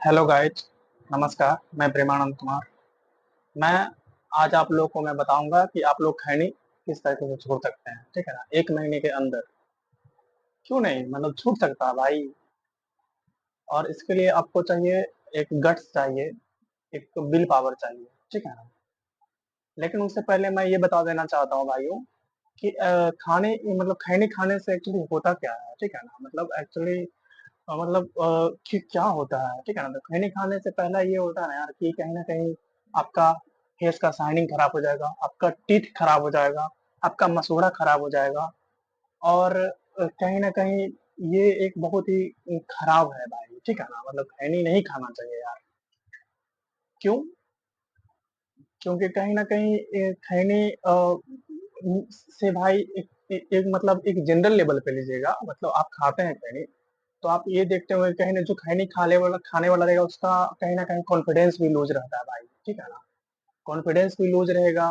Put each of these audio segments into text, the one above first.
Hello guys, नमस्कार। मैं प्रेमानंद कुमार। मैं आज आप लोग को मैं बताऊंगा कि आप लोग खैनी किस तरीके से छोड़ सकते हैं। ठीक है ना, 1 महीने के अंदर। क्यों नहीं, मतलब छूट सकता है भाई। और इसके लिए आपको चाहिए, एक गट्स चाहिए, एक विल पावर चाहिए। ठीक है ना। लेकिन उससे पहले मैं ये बता देना चाहता हूँ भाइयों कि खाने मतलब खैनी खाने से एक्चुअली होता क्या है। ठीक है ना, मतलब एक्चुअली मतलब कि क्या होता है। ठीक है ना, तो खैनी खाने से पहला ये होता है ना यार कि कहीं ना कहीं आपका फेस का शाइनिंग खराब हो जाएगा, आपका टीथ खराब हो जाएगा, आपका मसूड़ा खराब हो जाएगा। और कहीं ना कहीं ये एक बहुत ही खराब है भाई। ठीक है ना, मतलब खैनी नहीं खाना चाहिए यार। क्यों? क्योंकि कहीं ना कहीं खैनी से भाई एक मतलब एक जनरल लेवल पे लीजिएगा, मतलब आप खाते हैं खैनी, तो आप ये देखते होंगे कहीं ना जो खैनी खाने वाला रहेगा उसका कहीं ना कहीं कॉन्फिडेंस भी लूज रहता है भाई। ठीक है ना, कॉन्फिडेंस भी लूज रहेगा।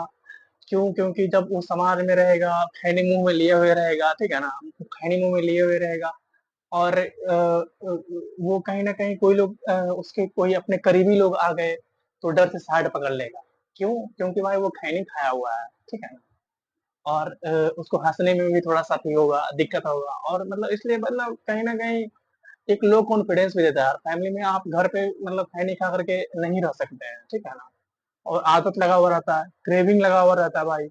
क्यों? क्योंकि जब वो समाज में रहेगा, खैनी मुंह में लिए हुए रहेगा। ठीक है ना, खैनी मुंह में लिए हुए रहेगा। और वो कहीं ना कहीं कोई लोग उसके कोई अपने करीबी लोग आ गए तो डर से साइड पकड़ लेगा। क्यों? क्योंकि भाई वो खैनी खाया हुआ है। ठीक है ना। और उसको हंसने में भी थोड़ा सा भी होगा, दिक्कत होगा। और मतलब इसलिए मतलब कहीं ना कहीं एक लो कॉन्फिडेंस भी देता है यार। फैमिली में आप घर पे मतलब खैनी खा करके नहीं रह सकते हैं। ठीक है ना। और आदत लगा हुआ रहता है, क्रेविंग लगा हुआ रहता है भाई।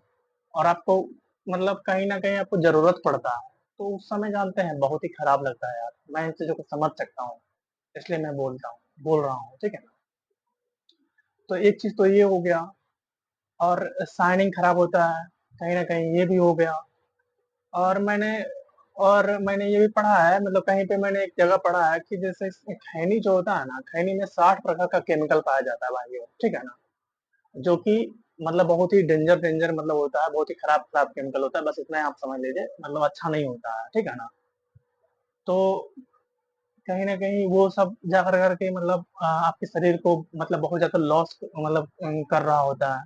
और आपको मतलब कहीं ना कहीं आपको जरूरत पड़ता है, तो उस समय जानते हैं बहुत ही खराब लगता है यार। मैं इन चीजों को समझ सकता हूँ, इसलिए मैं बोल रहा हूँ। ठीक है ना। तो एक चीज तो ये हो गया। और साइनिंग खराब होता है, कहीं ना कहीं ये भी हो गया। और मैंने ये भी पढ़ा है, मतलब कहीं पे मैंने एक जगह पढ़ा है कि जैसे खैनी जो होता है ना, खैनी में 60 प्रकार का केमिकल पाया जाता है भाई। ठीक है ना, जो कि मतलब बहुत ही डेंजर मतलब होता है, बहुत ही खराब केमिकल होता है। बस इतना ही आप समझ लीजिए, मतलब अच्छा नहीं होता है। ठीक है ना। तो कहीं ना कहीं वो सब जा कर करके मतलब आपके शरीर को मतलब बहुत ज्यादा लॉस मतलब कर रहा होता है।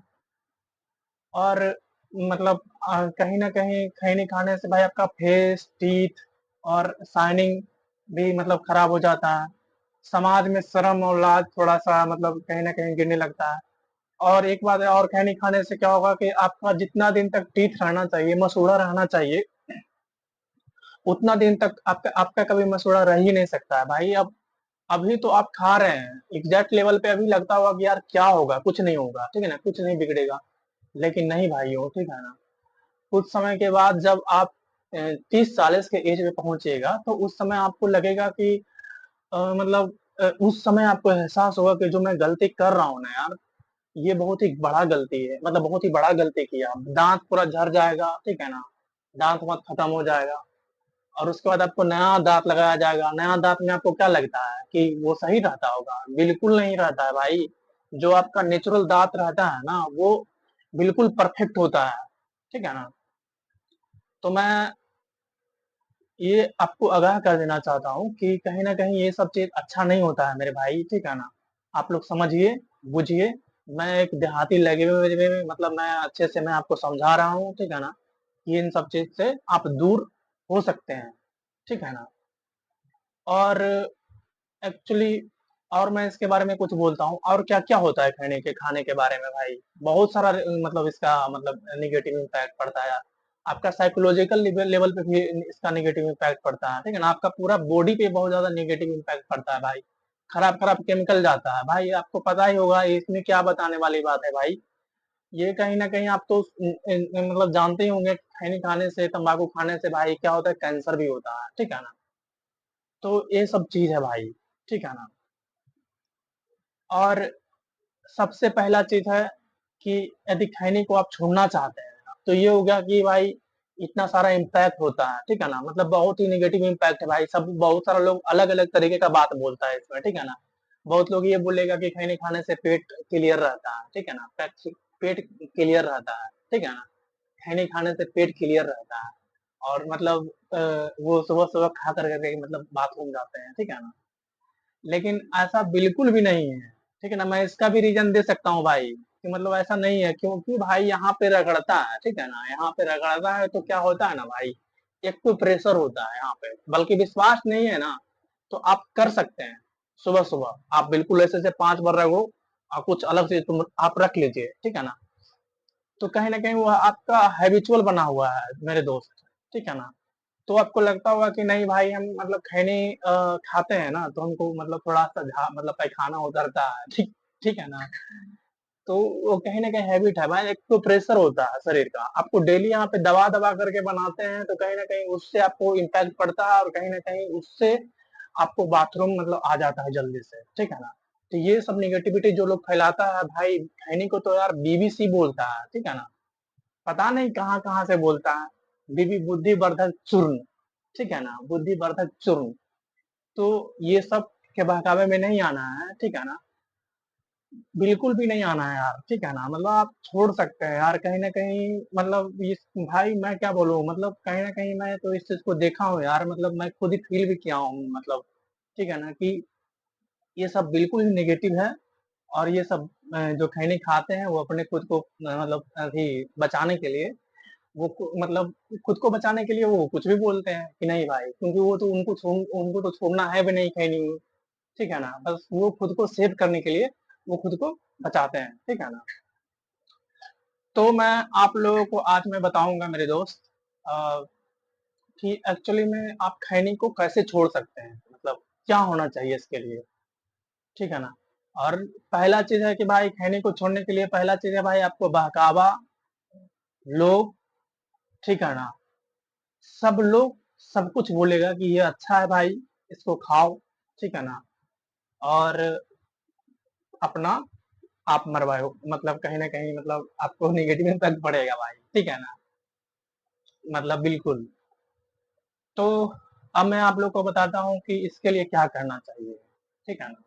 और मतलब कहीं न कहीं खैनी खाने से भाई आपका फेस, टीथ और शाइनिंग भी मतलब खराब हो जाता है। समाज में शर्म और लाज थोड़ा-सा मतलब कहीं न कहीं गिरने लगता है। और एक बात है, और खैनी खाने से क्या होगा कि आपका जितना दिन तक टीथ रहना चाहिए, मसूड़ा रहना चाहिए, उतना दिन तक आपका आपका कभी मसूड़ा रह ही नहीं सकता है भाई। अब अभी तो आप खा रहे हैं, एग्ज़ैक्ट लेवल पे अभी लगता होगा कि यार क्या होगा? कुछ नहीं होगा, ठीक है ना? कुछ नहीं बिगड़ेगा। लेकिन नहीं भाइयों, ठीक है ना? कुछ समय के बाद जब आप 30-40 के एज में पहुंचिएगा तो उस समय आपको लगेगा कि मतलब उस समय आपको एहसास होगा कि जो मैं गलती कर रहा हूँ ना यार, ये बहुत ही बड़ा गलती है, मतलब बहुत ही बड़ा गलती किया। दांत पूरा झड़ जाएगा। ठीक है ना, दांत मत खत्म हो जाएगा। और उसके बाद आपको नया दांत लगाया जाएगा। नया दांत में आपको क्या लगता है कि वो सही रहता होगा? बिल्कुल नहीं रहता है भाई। जो आपका नेचुरल दांत रहता है ना, वो बिल्कुल परफेक्ट होता है। ठीक है ना। तो मैं ये आपको आगाह कर देना चाहता हूँ कि कहीं न कहीं ये सब चीज़ अच्छा नहीं होता है मेरे भाई। ठीक है ना? आप लोग समझिए, बुझिए। मैं एक देहाती लैंग्वेज में मतलब मैं अच्छे से मैं आपको समझा रहा हूँ। ठीक है ना? कि इन सब चीज़ से आप दूर हो सकते हैं। ठीक है ना? और एक्चुअली और मैं इसके बारे में कुछ बोलता हूँ और क्या-क्या होता है खाने के बारे में भाई। बहुत सारा मतलब इसका मतलब नेगेटिव इम्पैक्ट पड़ता है। आपका साइकोलॉजिकल लेवल पे भी इसका नेगेटिव इम्पैक्ट पड़ता है। ठीक है ना? आपका पूरा बॉडी पे बहुत ज़्यादा नेगेटिव इम्पैक्ट पड़ता है भाई। खराब-खराब केमिकल जाता है। भाई आपको पता ही होगा, इसमें क्या बताने वाली बात है भाई। ये कहीं न कहीं आप तो मतलब जानते ही होंगे, खैनी खाने से, तम्बाकू खाने से भाई क्या होता है, कैंसर भी होता है। ठीक है ना? तो ये सब चीज़ है भाई। ठीक है ना? और सबसे पहला चीज़ है कि यदि खैनी को आप छोड़ना चाहते हैं, तो ये हो गया कि भाई इतना सारा इम्पैक्ट होता है। ठीक है ना? मतलब बहुत ही नेगेटिव इम्पैक्ट है भाई। सब बहुत सारे लोग अलग-अलग तरीके का बात बोलता है इसमें। ठीक है ना? बहुत लोग ये बोलेगा कि खैनी खाने से पेट क्लियर रहता है। ठीक है ना? पेट क्लियर रहता है। ठीक है ना? खैनी खाने से पेट क्लियर रहता है। और मतलब वो सुबह-सुबह खा कर के मतलब बाथरूम जाते हैं। ठीक है ना? लेकिन ऐसा बिल्कुल भी नहीं है। ठीक है ना? मैं इसका भी रीज़न दे सकता हूँ भाई, कि मतलब ऐसा नहीं है, क्योंकि भाई यहाँ पे रगड़ता है। ठीक है ना? यहाँ पे रगड़ता है तो क्या होता है ना भाई, एक तो प्रेशर होता है यहाँ पे, बल्कि विश्वास नहीं है ना, तो आप कर सकते हैं। सुबह सुबह आप बिल्कुल ऐसे से 5 बार रखो और कुछ अलग से तुम आप रख लीजिए, ठीक है ना। तो कहीं ना कहीं वो आपका हैबिचुअल बना हुआ है मेरे दोस्त, ठीक है ना। तो आपको लगता होगा कि नहीं भाई हम मतलब खैनी खाते हैं ना, तो हमको मतलब थोड़ा सा मतलब पैखाना उतरता है, ठीक ठीक है ना। तो वो कहीं ना कहीं हैबिट है भाई, एक तो प्रेशर होता है शरीर का, आपको डेली यहाँ पे दबा दबा करके बनाते हैं, तो कहीं ना कहीं उससे आपको इम्पैक्ट पड़ता है, और कहीं ना कहीं उससे आपको बाथरूम मतलब आ जाता है जल्दी से, ठीक है ना। तो ये सब निगेटिविटी जो लोग फैलाता है भाई, खैनी को तो यार बीबीसी बोलता है, ठीक है ना। पता नहीं कहाँ कहाँ से बोलता है, बीबी बुद्धिवर्धक चूर्ण, ठीक है ना, बुद्धिवर्धक चूर्ण। तो ये सब के बहकावे में नहीं आना है, ठीक है ना। बिल्कुल भी नहीं आना है यार, ठीक है ना। मतलब आप छोड़ सकते हैं यार, कहीं ना कहीं मतलब इस भाई मैं क्या बोलूँ, मतलब कहीं ना कहीं मैं तो इस चीज को देखा हूँ यार, मतलब मैं खुद ही फील भी किया हूँ, मतलब ठीक है ना, कि ये सब बिल्कुल ही नेगेटिव है। और ये सब जो खैनी खाते हैं वो अपने खुद को मतलब अभी बचाने के लिए मतलब खुद को बचाने के लिए वो कुछ भी बोलते हैं कि नहीं भाई, क्योंकि वो तो उनको तो छोड़ना है भी नहीं खैनी, ठीक है ना। बस वो खुद को सेव करने के लिए वो खुद को बचाते हैं, ठीक है ना। तो मैं आप लोगों को आज मैं बताऊंगा मेरे दोस्त अ, कि एक्चुअली में आप खैनी को कैसे छोड़ सकते हैं, मतलब क्या होना चाहिए इसके लिए, ठीक है ना। और पहला चीज है कि भाई खैनी को छोड़ने के लिए पहला चीज है भाई, आपको बहकावा लोग, ठीक है ना, सब लोग सब कुछ बोलेगा कि ये अच्छा है भाई, इसको खाओ, ठीक है ना। और अपना आप मरवाओ, मतलब कहीं ना कहीं मतलब आपको निगेटिव इम्पैक्ट पड़ेगा भाई, ठीक है ना, मतलब बिल्कुल। तो अब मैं आप लोग को बताता हूँ कि इसके लिए क्या करना चाहिए, ठीक है ना।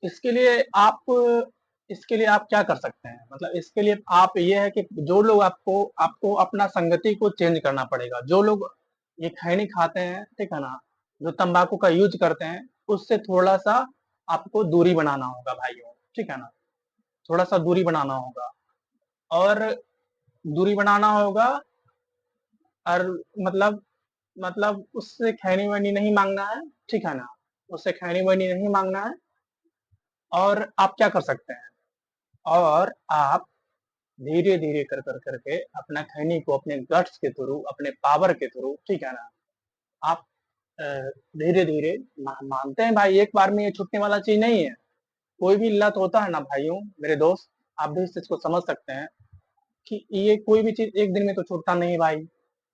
इसके लिए आप इसके लिए आप क्या कर सकते हैं, मतलब इसके लिए आप ये है कि जो लोग आपको आपको अपना संगति को चेंज करना पड़ेगा। जो लोग ये खैनी खाते हैं, ठीक है ना, जो तंबाकू का यूज करते हैं, उससे थोड़ा सा आपको दूरी बनाना होगा भाइयों, ठीक है ना। थोड़ा सा दूरी बनाना होगा, और दूरी बनाना होगा, और मतलब उससे खैनी वैनी नहीं मांगना है, ठीक है ना। उससे खैनी वैनी नहीं मांगना है। और आप क्या कर सकते हैं, और आप धीरे धीरे कर कर करके अपना खैनी को अपने गट्स के थ्रू, अपने पावर के थ्रू, ठीक है ना, आप धीरे धीरे मानते हैं भाई, एक बार में ये छूटने वाला चीज नहीं है। कोई भी लत होता है ना भाइयों, मेरे दोस्त, आप भी इस चीज को समझ सकते हैं कि ये कोई भी चीज एक दिन में तो छूटता नहीं भाई।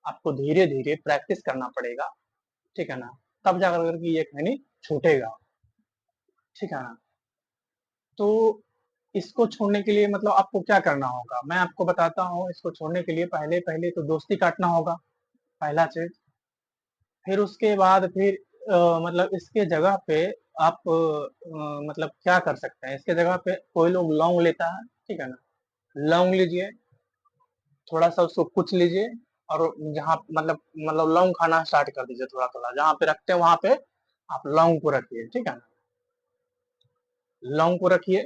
आपको धीरे धीरे प्रैक्टिस करना पड़ेगा, ठीक है ना, तब जाकर करके ये खैनी छूटेगा, ठीक है ना। तो इसको छोड़ने के लिए मतलब आपको क्या करना होगा, मैं आपको बताता हूँ। इसको छोड़ने के लिए पहले पहले तो दोस्ती काटना होगा, पहला चीज। फिर उसके बाद फिर मतलब इसके जगह पे आप मतलब क्या कर सकते हैं, इसके जगह पे कोई लोग लौंग लेता है, ठीक है ना। लौंग लीजिए, थोड़ा सा उसको कुच लीजिए, और जहाँ मतलब लौंग खाना स्टार्ट कर दीजिए, थोड़ा थोड़ा जहाँ पे रखते हैं वहां पे आप लौंग को रखिए, ठीक है ना। लौंग को रखिए,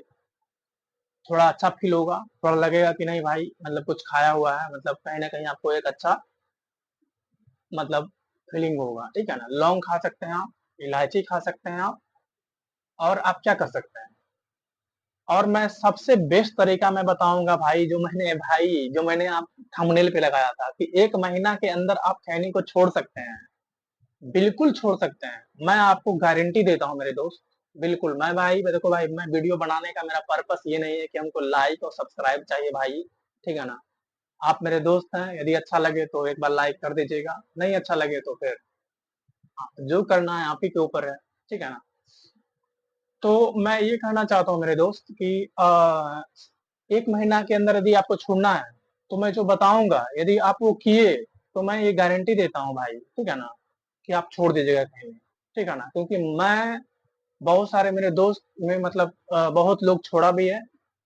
थोड़ा अच्छा फील होगा, थोड़ा लगेगा कि नहीं भाई मतलब कुछ खाया हुआ है, मतलब कहीं ना कहीं आपको एक अच्छा मतलब फीलिंग होगा, ठीक है ना। लौंग खा सकते हैं आप, इलायची खा सकते हैं आप। और आप क्या कर सकते हैं, और मैं सबसे बेस्ट तरीका मैं बताऊंगा भाई, जो मैंने आप थंबनेल पे लगाया था कि 1 महीना के अंदर आप खैनी को छोड़ सकते हैं, बिल्कुल छोड़ सकते हैं। मैं आपको गारंटी देता हूँ मेरे दोस्त, बिल्कुल। मैं भाई देखो भाई, मैं वीडियो बनाने का मेरा पर्पस ये नहीं है कि हमको लाइक और सब्सक्राइब चाहिए भाई, ठीक है ना। आप मेरे दोस्त हैं, यदि अच्छा लगे तो एक बार लाइक कर दीजिएगा, नहीं अच्छा लगे तो फिर जो करना है आप ही के ऊपर है, ठीक है ना। तो मैं ये कहना चाहता हूँ मेरे दोस्त कि 1 महीना के अंदर यदि आपको छोड़ना है, तो मैं जो बताऊंगा यदि आप वो किए, तो मैं ये गारंटी देता हूँ भाई, ठीक है ना, कि आप छोड़ दीजिएगा कहीं, ठीक है ना। क्योंकि मैं बहुत सारे मेरे दोस्त में मतलब बहुत लोग छोड़ा भी है,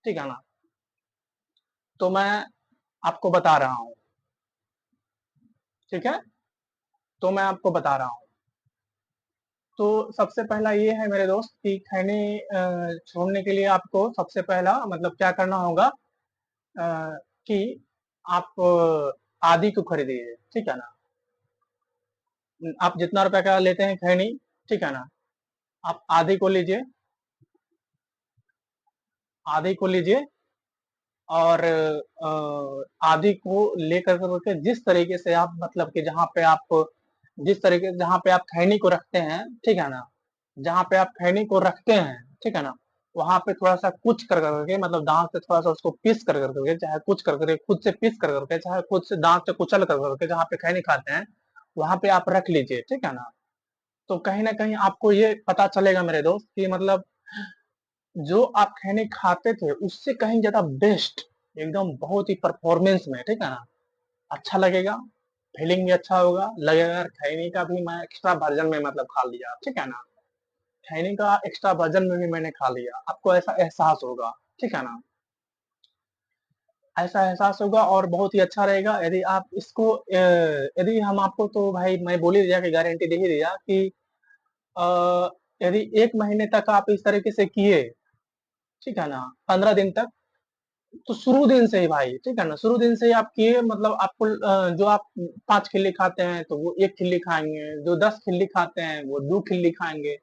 ठीक है ना। तो मैं आपको बता रहा हूँ, ठीक है, तो मैं आपको बता रहा हूँ। तो सबसे पहला ये है मेरे दोस्त कि खैनी छोड़ने के लिए आपको सबसे पहला मतलब क्या करना होगा, कि आप आदि को खरीदिए, ठीक है ना। आप जितना रुपए का लेते हैं खैनी, ठीक है ना, आप आधे को लीजिए, आधे को लीजिए और आदि को लेकर के जिस तरीके से आप मतलब कि जहाँ पे आप जिस तरीके से जहाँ पे आप खैनी को रखते हैं, ठीक है ना? जहाँ पे आप खैनी को रखते हैं, ठीक है ना? वहाँ पे थोड़ा-सा कुच कर करके मतलब दाँत से थोड़ा-सा उसको पीस कर करके, चाहे कुच कर करके, खुद से पीस कर करके, चाहे खुद से दाँत से कुचल कर करके जहाँ पे खैनी खाते हैं, वहाँ पे आप रख लीजिए, ठीक है ना? तो कहीं न कहीं आपको ये पता चलेगा मेरे दोस्त कि मतलब जो आप खैनी खाते थे, उससे कहीं ज़्यादा बेस्ट एकदम बहुत ही परफ़ॉर्मेंस में, ठीक है ना? अच्छा लगेगा, फीलिंग भी अच्छा होगा, लगेगा यार खैनी का भी मैं एक्स्ट्रा वर्ज़न में मतलब खा लिया, ठीक है ना? खैनी का एक्स्ट्रा वर्ज़न में भी मैंने खा लिया, आपको ऐसा एहसास होगा, ठीक है ना? ऐसा एहसास होगा और बहुत ही अच्छा रहेगा यदि आप इसको यदि हम आपको तो भाई मैं बोल ही दिया कि गारंटी दे ही दिया कि अ, यदि 1 महीने तक आप इस तरीके से किए, ठीक है ना? 15 दिन तक तो शुरू दिन से ही भाई, ठीक है ना? शुरू दिन से ही आप किए मतलब आपको जो आप 5 खिल्ली खाते हैं, तो वो 1 खिल्ली खाएँगे, जो 10 खिल्ली खाते हैं, वो 2 खिल्ली खाएँगे,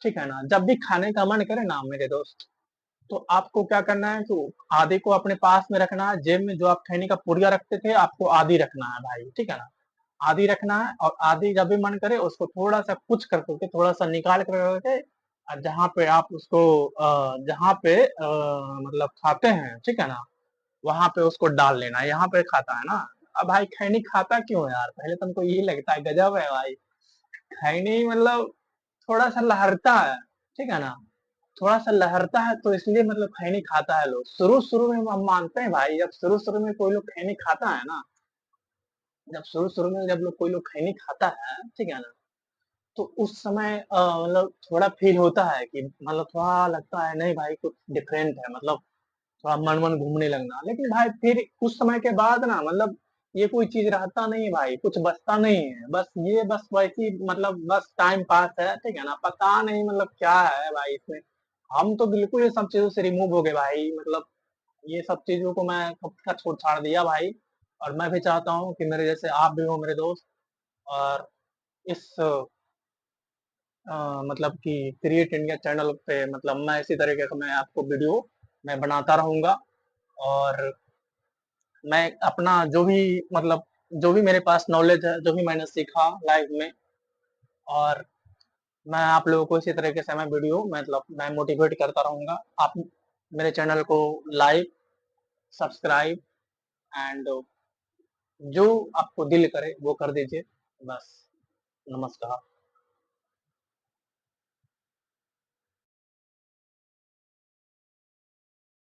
ठीक है ना? जब भी खाने का मन करे ना मेरे दोस्त, तो आपको क्या करना है कि आधे को अपने पास में रखना है, जेब में जो आप खैनी का पुड़िया रखते थे, आपको आधी रखना है भाई, ठीक है ना? आधी रखना है और आधी जब भी मन करे उसको थोड़ा-सा कुच कर कर के, थोड़ा-सा निकाल कर के और जहाँ पे आप उसको जहाँ पे मतलब खाते हैं, ठीक है ना? वहाँ पे उसको डाल लेना, यहाँ पे खाता है ना। अब भाई खैनी खाता क्यों है यार? पहले तो हमको यही लगता है गज़ब है भाई। खैनी मतलब थोड़ा-सा लहरता है, ठीक है ना? थोड़ा-सा लहरता है तो इसलिए मतलब खैनी खाता है लोग। शुरू-शुरू में हम मानते हैं भाई, जब शुरू-शुरू में कोई लोग खैनी खाता है ना, जब शुरू-शुरू में जब लोग कोई लोग खैनी खाता है, ठीक है ना? तो उस समय मतलब थोड़ा फ़ील होता है कि मतलब थोड़ा लगता है नहीं भाई कुछ डिफरेंट है मतलब थोड़ा मन-वन घूमने लगना। लेकिन भाई फिर कुछ समय के बाद ना मतलब ये कोई चीज़ रहता नहीं है भाई, कुछ बचता नहीं है। बस वैसी मतलब बस टाइम पास है, ठीक है ना? पता नहीं मतलब क्या है भाई इसमें। हम तो बिल्कुल ये सब चीज़ों से रिमूव हो गए भाई मतलब ये सब चीज़ों को मैं कब का छोड़-छाड़ दिया भाई और मैं भी चाहता हूँ कि मेरे जैसे आप भी हो मेरे दोस्त और इस मतलब कि क्रिएट इंडिया चैनल पे मतलब मैं इसी तरीके का मैं आपको वीडियो मैं बनाता रहूँगा और मैं अपना जो भी मतलब जो भी मेरे पास नॉलेज है, जो भी मैंने सीखा लाइफ में और मैं आप लोगों को इसी तरीके से मैं वीडियो मतलब मैं मोटिवेट करता रहूँगा। आप मेरे चैनल को लाइक, सब्सक्राइब एंड जो आपको दिल करे वो कर दीजिए। बस, नमस्कार।